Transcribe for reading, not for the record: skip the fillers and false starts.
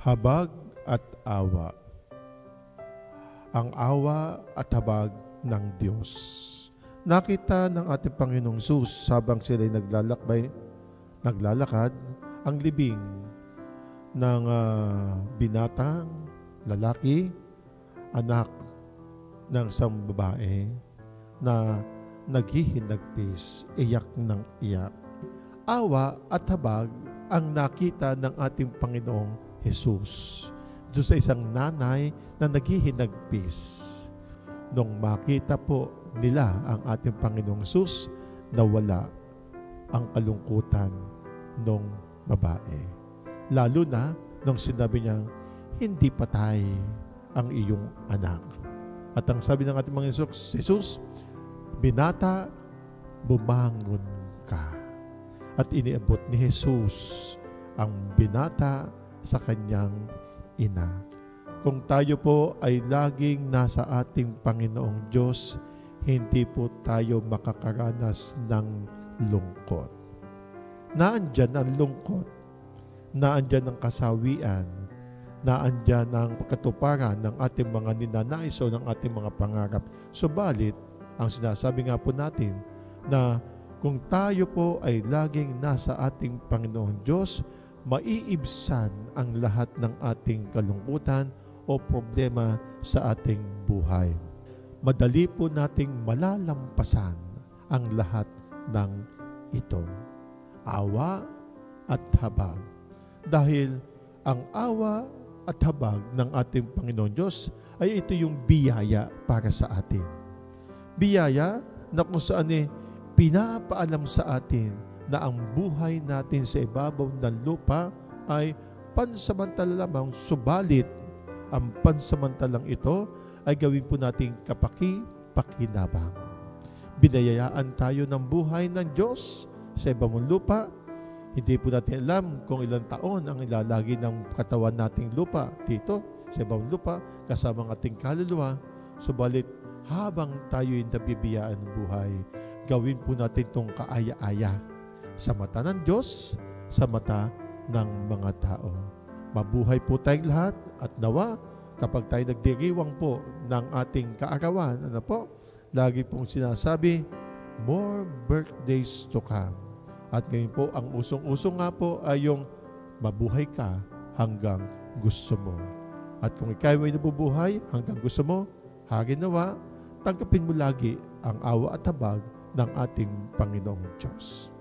Habag at awa. Ang awa at habag ng Diyos. Nakita ng ating Panginoong Hesus habang sila'y naglalakad, ang libing ng binatang lalaki, anak ng isang babae na naghihinagpis, iyak ng iyak. Awa at habag ang nakita ng ating Panginoong Hesus doon sa isang nanay na naghihinagpis. Nung makita po nila ang ating Panginoong Hesus, nawala ang kalungkutan ng babae. Lalo na nung sinabi niya, hindi patay ang iyong anak. At ang sabi ng ating Panginoong Hesus, binata, bumangon ka. At iniabot ni Hesus ang binata sa kanyang ina. Kung tayo po ay laging nasa ating Panginoong Diyos, hindi po tayo makakaranas ng lungkot. Naandyan ang lungkot, naandyan ang kasawian, naandyan ang katuparan ng ating mga ninanais o ng ating mga pangarap. Subalit, ang sinasabi nga po natin na kung tayo po ay laging nasa ating Panginoong Diyos, maiibsan ang lahat ng ating kalungkutan o problema sa ating buhay. Madali po nating malalampasan ang lahat ng ito. Awa at habag. Dahil ang awa at habag ng ating Panginoon Diyos ay ito yung biyaya para sa atin. Biyaya na kung saan pinapaalam sa atin na ang buhay natin sa ibabaw ng lupa ay pansamantala lamang, subalit ang pansamantalang ito ay gawin po nating kapaki-pakinabang. Binayayaan tayo ng buhay ng Diyos sa ibabang lupa. Hindi po natin alam kung ilang taon ang ilalagi ng katawan nating lupa dito sa ibabang lupa kasama ang ating kaluluwa. Subalit habang tayo'y nabibiyaan ng buhay, gawin po natin itong kaaya-aya sa mata ng Diyos, sa mata ng mga tao. Mabuhay po tayong lahat at nawa kapag tayo nagdiriwang po ng ating kaarawan, lagi pong sinasabi, more birthdays to come. At ngayon po, ang usong-usong nga po ay yung mabuhay ka hanggang gusto mo. At kung ikaw ay nabubuhay hanggang gusto mo, haginawa, tanggapin mo lagi ang awa at habag ng ating Panginoong Diyos.